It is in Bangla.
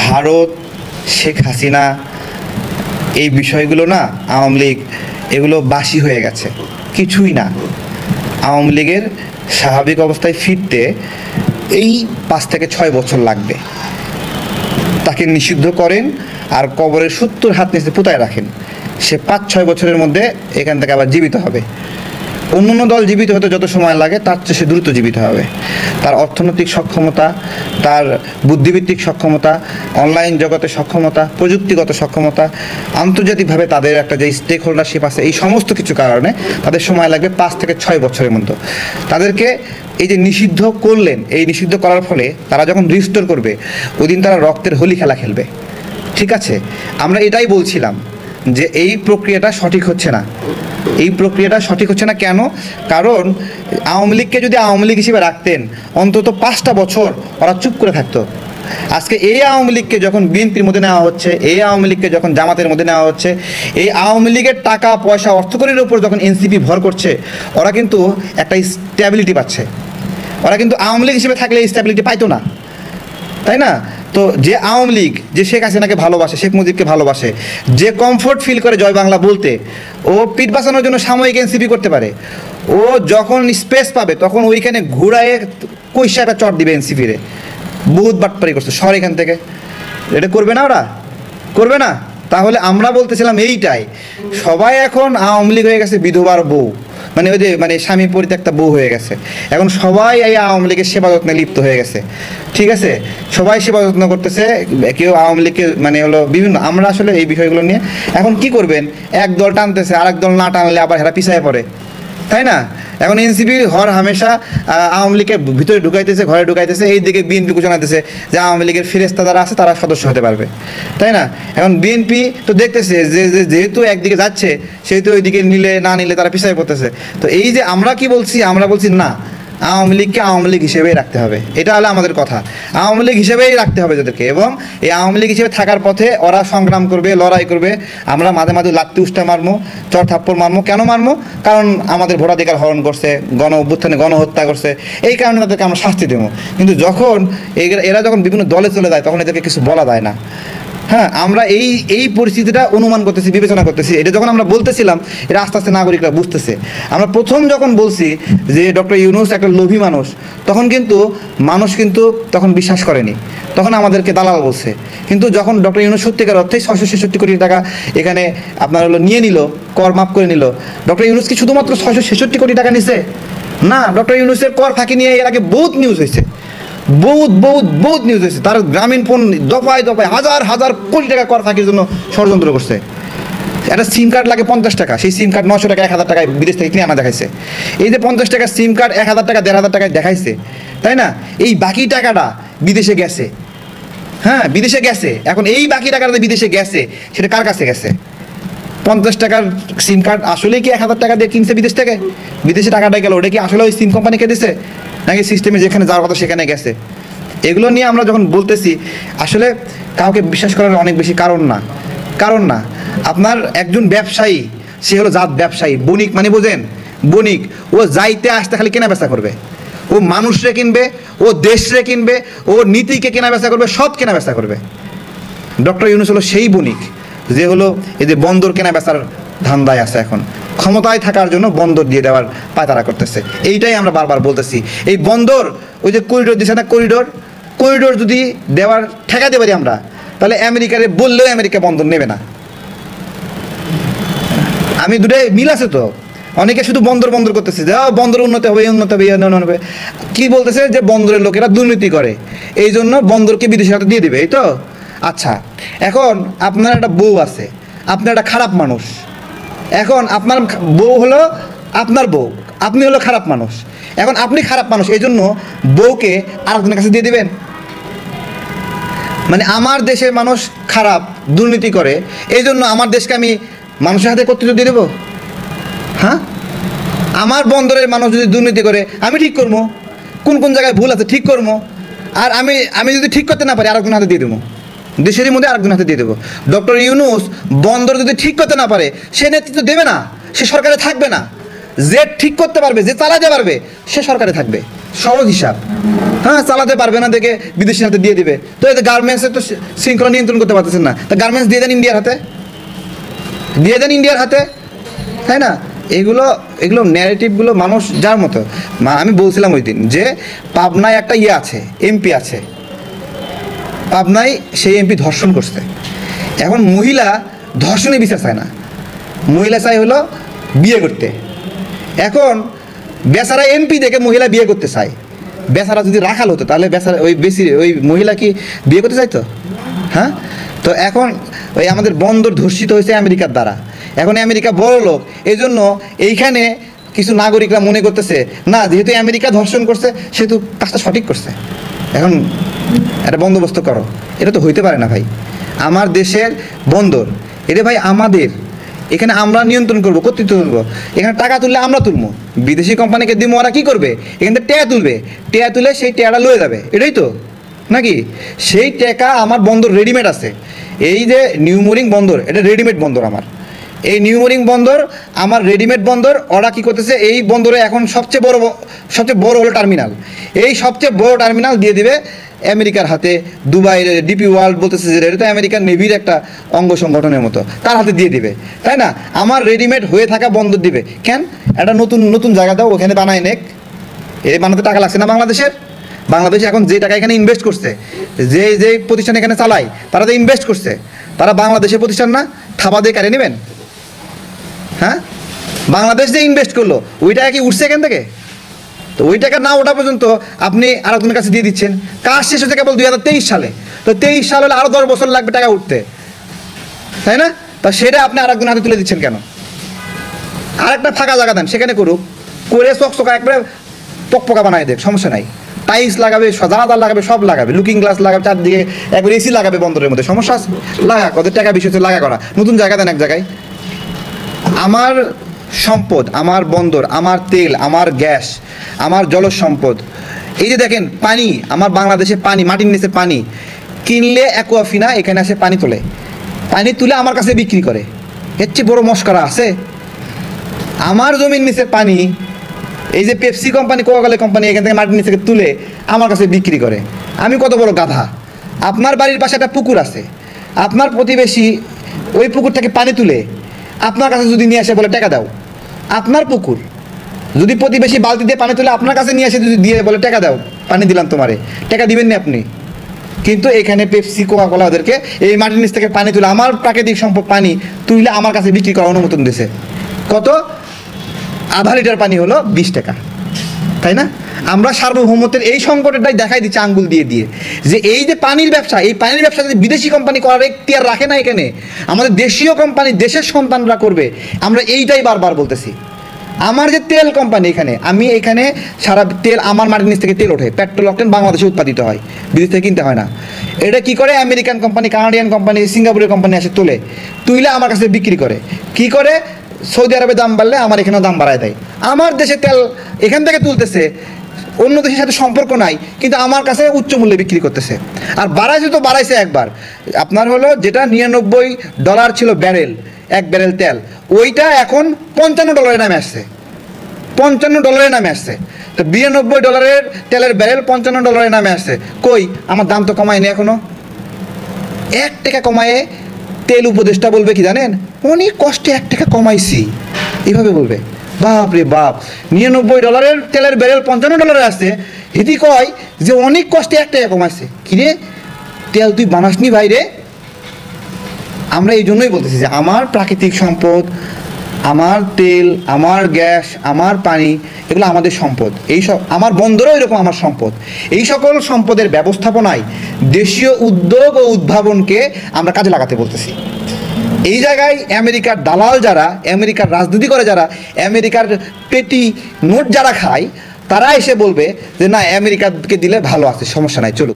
ভারত, শেখ হাসিনা, এই বিষয়গুলো না, আওয়ামী লীগ এগুলো বাসি হয়ে গেছে, কিছুই না। আওয়ামী লীগের স্বাভাবিক অবস্থায় ফিরতে এই 5 থেকে 6 বছর লাগবে। তাকে নিষিদ্ধ করেন আর কবরের 70 হাত নিচে পুঁতায় রাখেন, সে 5-6 বছরের মধ্যে এখান থেকে আবার জীবিত হবে। অন্য দল জীবিত হতে যত সময় লাগে তার চেয়ে সে দ্রুত জীবিত হবে। তার অর্থনৈতিক সক্ষমতা, তার বুদ্ধিভিত্তিক সক্ষমতা, অনলাইন জগতের সক্ষমতা, প্রযুক্তিগত সক্ষমতা, আন্তর্জাতিকভাবে তাদের একটা যে স্টেক হোল্ডারশিপ আছে, এই সমস্ত কিছু কারণে তাদের সময় লাগবে 5 থেকে 6 বছরের মতো। তাদেরকে এই যে নিষিদ্ধ করলেন, এই নিষিদ্ধ করার ফলে তারা যখন রিস্টোর করবে ওই দিন তারা রক্তের হোলি খেলা খেলবে। ঠিক আছে, আমরা এটাই বলছিলাম যে এই প্রক্রিয়াটা সঠিক হচ্ছে না। এই প্রক্রিয়াটা সঠিক হচ্ছে না কেন? কারণ আওয়ামী লীগকে যদি আওয়ামী লীগ হিসেবে রাখতেন অন্তত 5টা বছর ওরা চুপ করে থাকতো। আজকে এই আওয়ামী লীগকে যখন বিএনপির মধ্যে নেওয়া হচ্ছে, এই আওয়ামী লীগকে যখন জামাতের মধ্যে নেওয়া হচ্ছে, এই আওয়ামী লীগের টাকা পয়সা অর্থকরীর উপর যখন এনসিপি ভর করছে, ওরা কিন্তু একটা স্ট্যাবিলিটি পাচ্ছে। ওরা কিন্তু আওয়ামী লীগ হিসেবে থাকলে এই স্ট্যাবিলিটি পাইতো না, তাই না? তো যে আওয়ামী লীগ, যে শেখ হাসিনাকে ভালোবাসে, শেখ মুজিবকে ভালোবাসে, যে কমফোর্ট ফিল করে জয় বাংলা বলতে, ও পিঠ বাঁচানোর জন্য সাময়িক এনসিপি করতে পারে। ও যখন স্পেস পাবে তখন ওইখানে ঘুরায়ে কইসা একটা চট দিবে এনসিপিরে। বহুত বাটপারি করছে, সর এখান থেকে। এটা করবে না, ওরা করবে না। তাহলে আমরা বলতেছিলাম এইটাই, সবাই এখন আওয়ামী লীগ হয়ে গেছে বিধবার বউ, মানে ওই যে স্বামী পরিত্যক্তা বউ হয়ে গেছে। এখন সবাই এই আওয়ামী লীগের সেবা যত্নে লিপ্ত হয়ে গেছে। ঠিক আছে, সবাই সেবা যত্ন করতেছে, কেউ আওয়ামী লীগকে হলো বিভিন্ন। আমরা আসলে এই বিষয়গুলো নিয়ে এখন কি করবেন, এক দল টানতেছে, আরেক দল না টানলে আবার এরা পিছায় পড়ে, তাই না? এখন এনসিপি হর হামেশা আওয়ামী লীগের ভিতরে ঢুকাইতেছে, ঘরে ঢুকাইতেছে। এই দিকে বিএনপি জানাতেছে যে আওয়ামী লীগের ফেরেস্তা যারা আছে তারা সদস্য হতে পারবে, তাই না? এখন বিএনপি তো দেখতেছে যে যেহেতু একদিকে যাচ্ছে, সেহেতু ওইদিকে নিলে না নিলে তারা পিছায় পড়তেছে। তো এই যে আমরা কি বলছি, আমরা বলছি না, আওয়ামী লীগকে আওয়ামী লীগ হিসেবেই রাখতে হবে। এটা হলো আমাদের কথা, আওয়ামী লীগ হিসেবেই রাখতে হবে যাদেরকে। এবং এই আওয়ামী লীগ হিসেবে থাকার পথে ওরা সংগ্রাম করবে, লড়াই করবে। আমরা মাঝে মাঝে লাত্তি উষ্টা মারমো, চর থাপ্পড় মারমো। কেন মারমো? কারণ আমাদের ভোটাধিকার হরণ করছে, গণ অভ্যুত্থানে গণহত্যা করছে, এই কারণে তাদেরকে আমরা শাস্তি দেবো। কিন্তু যখন এরা যখন বিভিন্ন দলে চলে যায় তখন এদেরকে কিছু বলা যায় না। হ্যাঁ, আমরা এই পরিস্থিতিটা অনুমান করতেছি, বিবেচনা করতেছি। এটা যখন আমরা বলতেছিলাম, এটা আস্তে আস্তে নাগরিকরা বুঝতেছে। আমরা প্রথম যখন বলছি যে ডক্টর ইউনূস একটা লোভী মানুষ, তখন কিন্তু মানুষ তখন বিশ্বাস করেনি, তখন আমাদেরকে দালাল বলছে। কিন্তু যখন ডক্টর ইউনূস সত্যিকার অর্থেই 666 কোটি টাকা এখানে আপনার নিয়ে নিল, কর মাফ করে নিল। ডক্টর ইউনূস কি শুধুমাত্র 666 কোটি টাকা নিছে? না, ডক্টর ইউনূসের কর ফাঁকি নিয়ে এর আগে বহুত নিউজ হয়েছে, বহুত নিউজ হয়েছে। তার গ্রামীণ ফোন দফায় দফায় হাজার কোটি টাকা কর ফাঁকির জন্য ষড়যন্ত্র করছে। একটা সিম কার্ড লাগে 50 টাকা, সেই সিম কার্ড 900 টাকা 1000 টাকায় বিদেশ থেকে কিনে আনা দেখাইছে। এই যে 50 টাকার সিম কার্ড 1000 টাকা 1500 টাকায় দেখাইছে, তাই না? এই বাকি টাকাটা বিদেশে গেছে। হ্যাঁ, বিদেশে গেছে। এখন এই বাকি টাকাটা বিদেশে গেছে, সেটা কার কাছে গেছে? 50 টাকার সিম কার্ড আসলে কি 1000 টাকা দিয়ে কিনছে বিদেশ থেকে? বিদেশে টাকাটা গেল, ওটা কি আসলে ওই সিম কোম্পানিকে দিছে, নাকি সিস্টেমে যেখানে যাওয়ার কথা সেখানে গেছে? এগুলো নিয়ে আমরা যখন বলতেছি, আসলে কাউকে বিশ্বাস করার অনেক বেশি কারণ না। আপনার একজন ব্যবসায়ী, সে হলো জাত ব্যবসায়ী, বণিক, মানে বোঝেন, বণিক। ও যাইতে আসতে খালি কেনা বেচা করবে, ও মানুষরে কিনবে, ও দেশরে কিনবে, ও নীতিকে কেনা বেচা করবে, সব কেনা বেচা করবে। ডক্টর ইউনূস হলো সেই বণিক যে হলো এই যে বন্দর কেনা বেচার ধান্দায় আছে। এখন ক্ষমতায় থাকার জন্য বন্দর দিয়ে দেওয়ার পায়তারা করতেছে। এইটাই আমরা বারবার বলতেছি। এই বন্দর, ওই যে করিডোর দিচ্ছে না, করিডোর যদি দেওয়ার ঠেকাতে পারি আমরা, তাহলে আমেরিকারে বললেও আমেরিকা বন্দর নেবে না। আমি দুটাই মিল আছে তো। অনেকে শুধু বন্দর করতেছে যে বন্দর উন্নত হবে, হবে। কি বলতেছে যে বন্দরের লোকেরা দুর্নীতি করে, এই জন্য বন্দরকে বিদেশের হাতে দিয়ে দিবে, এই তো। আচ্ছা, এখন আপনার একটা বউ আছে, আপনি একটা খারাপ মানুষ। এখন আপনার বউ হলো আপনার বউ, আপনি হলো খারাপ মানুষ। এখন আপনি খারাপ মানুষ, এই জন্য বউকে আরেকজনের কাছে দিয়ে দিবেন? মানে আমার দেশের মানুষ খারাপ, দুর্নীতি করে, এই জন্য আমার দেশকে আমি মানুষের হাতে কর্তৃত্ব দিয়ে দেবো? হ্যাঁ, আমার বন্দরের মানুষ যদি দুর্নীতি করে আমি ঠিক করবো, কোন জায়গায় ভুল আছে ঠিক করবো। আর আমি যদি ঠিক করতে না পারি আরেকজনের হাতে দিয়ে দেবো, দেশেরই মধ্যে আরেকজনের হাতে দিয়ে দেবো। ডক্টর ইউনূস বন্দর যদি ঠিক করতে না পারে, সে নেতৃত্ব দেবে না, সে সরকারে থাকবে না। যে ঠিক করতে পারবে, যে চালাতে পারবে, সে সরকারে থাকবে। সহজ হিসাব। হ্যাঁ চালাতে পারবে না দেখে বিদেশির হাতে দিয়ে দিবে। তো এই গার্মেন্টসের তো শৃঙ্খলা নিয়ন্ত্রণ করতে পারতেছেন না, তা গার্মেন্টস দিয়ে দেন ইন্ডিয়ার হাতে, দিয়ে দেন ইন্ডিয়ার হাতে, তাই না? এগুলো ন্যারেটিভগুলো মানুষ যার মতো। আমি বলছিলাম ওই দিন যে পাবনায় একটা ইয়ে আছে, এমপি আছে, পাবনায় সেই এমপি ধর্ষণ করছে। এখন মহিলা ধর্ষণে বিচার চায় না, মহিলা চাই হলো বিয়ে করতে। এখন বেচারা এমপি দেখে মহিলা বিয়ে করতে চায়। বেচারা যদি রাখাল হতো তাহলে বেচারা ওই মহিলা কি বিয়ে করতে চাইতো? হ্যাঁ। তো এখন ওই আমাদের বন্দর ধর্ষিত হয়েছে আমেরিকার দ্বারা। এখন আমেরিকা বড় লোক, এই জন্য এইখানে কিছু নাগরিকরা মনে করতেছে না, যেহেতু আমেরিকা ধর্ষণ করছে সেহেতু কাজটা সঠিক করছে, এখন একটা বন্দোবস্ত করো। এটা তো হইতে পারে না ভাই। আমার দেশের বন্দর, এটা ভাই আমাদের, এখানে আমরা নিয়ন্ত্রণ করবো, কর্তৃত্ব করবো। এখানে টাকা তুললে আমরা তুলবো, বিদেশি কোম্পানিকে দিব, ওরা কী করবে? এখান থেকে টেয়া তুলবে, টেয়া তুলে সেই টেয়াটা লয়ে যাবে, এটাই তো নাকি? সেই টেকা আমার বন্দর রেডিমেড আছে। এই যে নিউ মোরিং বন্দর, এটা রেডিমেড বন্দর আমার। এই নিউ মোরিং বন্দর আমার রেডিমেড বন্দর। ওরা কী করতেছে, এই বন্দরে এখন সবচেয়ে বড় হলো টার্মিনাল। এই সবচেয়ে বড় টার্মিনাল দিয়ে দিবে আমেরিকার হাতে। দুবাইয়ের ডিপি ওয়ার্ল্ড বলতেছে যে এটা তো আমেরিকান নেভির একটা অঙ্গ সংগঠনের মতো, তার হাতে দিয়ে দিবে, তাই না? আমার রেডিমেড হয়ে থাকা বন্দর দিবে কেন? একটা নতুন জায়গা দাও, ওখানে বানায় নেক। এই বানাতে টাকা লাগছে না বাংলাদেশের? বাংলাদেশ এখন যে টাকা এখানে ইনভেস্ট করছে, যে প্রতিষ্ঠান এখানে চালায়, তারা তো ইনভেস্ট করছে, তারা বাংলাদেশের প্রতিষ্ঠান না? থাবা দিয়ে কারে নেবেন? হ্যাঁ, বাংলাদেশ যে ইনভেস্ট করলো ওই টাকা কি উঠছে এখান থেকে? তো ওই টাকা না ওঠা পর্যন্ত আপনি আরেকজনের কাছে দিয়ে দিচ্ছেন। কাজ শেষ হচ্ছে কেবল 2023 সালে। তো 23 সাল হলে আরও 10 বছর লাগবে টাকা উঠতে, তাই না? তা সেটা আপনি আরেকজনের হাতে তুলে দিচ্ছেন কেন? আরেকটা ফাঁকা জায়গা দেন, সেখানে করুক, করে চকচকা একবারে পকপকা বানায় দেখ, সমস্যা নাই। টাইলস লাগাবে, জানাদার লাগাবে, সব লাগাবে, লুকিং গ্লাস লাগাবে, চারদিকে একবার এসি লাগাবে বন্দরের মধ্যে, সমস্যা আছে? লাগাক, ওদের টাকা বেশি হচ্ছে, লাগা করা, নতুন জায়গা দেন এক জায়গায়। আমার সম্পদ, আমার বন্দর, আমার তেল, আমার গ্যাস, আমার জল সম্পদ। এই যে দেখেন পানি, আমার বাংলাদেশে পানি, মাটির নিচে পানি কিনলে অ্যাকোয়াফিনা এখানে আসে পানি তোলে, পানি তুলে আমার কাছে বিক্রি করে। এর চেয়ে বড় মস্করা আছে? আমার জমির নিচের পানি, এই যে পেপসি কোম্পানি, কোকাকোলা কোম্পানি এখান থেকে মাটির নিচে তুলে আমার কাছে বিক্রি করে। আমি কত বড় গাধা? আপনার বাড়ির পাশে একটা পুকুর আছে, আপনার প্রতিবেশী ওই পুকুর থেকে পানি তুলে আপনার কাছে যদি নিয়ে আসে বলে টাকা দাও, আপনার পুকুর, যদি প্রতিবেশী বালতি দিয়ে পানি তুলে আপনার কাছে নিয়ে আসে যদি দিয়ে বলে টাকা দাও, পানি দিলাম তোমারে, টাকা দিবেন না আপনি। কিন্তু এখানে পেপসি, কোকাকোলা ওদেরকে এই মাটির নিচ থেকে পানি তুলে, আমার প্রাকৃতিক সম্পদ পানি তুলে আমার কাছে বিক্রি করার অনুমোদন দিয়েছে। কত? আধা লিটার পানি হলো 20 টাকা, তাই না? আমরা সার্বভৌমত্বের এই সংকটটাই দেখাই দিচ্ছি আঙ্গুল দিয়ে দিয়ে, যে এই যে পানির ব্যবসা, এই পানির ব্যবসা যদি বিদেশি কোম্পানি করার এখতিয়ার রাখে না, এখানে আমাদের দেশীয় কোম্পানি, দেশের সন্তানরা করবে। আমরা এইটাই বারবার বলতেছি। আমার যে তেল কোম্পানি, আমি এখানে সারা তেল আমার মাটির নিচ থেকে তেল ওঠে, পেট্রোল অকটেন বাংলাদেশে উৎপাদিত হয়, বিদেশ থেকে কিনতে হয় না। এটা কি করে? আমেরিকান কোম্পানি, কানাডিয়ান কোম্পানি, সিঙ্গাপুরের কোম্পানি আসে তুলে আমার কাছে বিক্রি করে। কি করে? সৌদি আরবে দাম বাড়লে আমার এখানেও দাম বাড়ায় দেয়। আমার দেশে তেল এখান থেকে তুলতেছে, অন্য দেশের সাথে সম্পর্ক নাই, কিন্তু আমার কাছে উচ্চ মূল্যে বিক্রি করতেছে। আর বাড়াইছে তো বাড়াইছে একবার, আপনার হলো যেটা $99 ছিল ব্যারেল, এক ব্যারেল তেল, ওইটা এখন $55 নামে আসছে, $55 নামে আসছে। তো $92 তেলের ব্যারেল $55 নামে আসছে। কই, আমার দাম তো কমায়নি এখনো। 1 টাকা কমায়ে তেল উপদেষ্টা বলবে কি জানেন? অনেক কষ্টে 1 টাকা কমাইছি, এইভাবে বলবে। বাপ রে বাপ, $99 তেলের ব্যারেল $55 আসছে, হিতি কয় যে অনেক কষ্টে 1 টাকা কমাইছে। কিরে, তেল তুই বানাসনি ভাইরে? আমরা এই জন্যই বলতেছি যে আমার প্রাকৃতিক সম্পদ, আমার তেল, আমার গ্যাস, আমার পানি, এগুলো আমাদের সম্পদ। এইসব আমার বন্দরও এরকম আমার সম্পদ। এই সকল সম্পদের ব্যবস্থাপনায় দেশীয় উদ্যোগ ও উদ্ভাবনকে আমরা কাজে লাগাতে বলতেছি। এই জায়গায় আমেরিকার দালাল যারা, আমেরিকার রাজনীতি করে যারা, আমেরিকার পেটি নোট যারা খায়, তারা এসে বলবে যে না, আমেরিকাকে দিলে ভালো আছে, সমস্যা নাই, চলুক।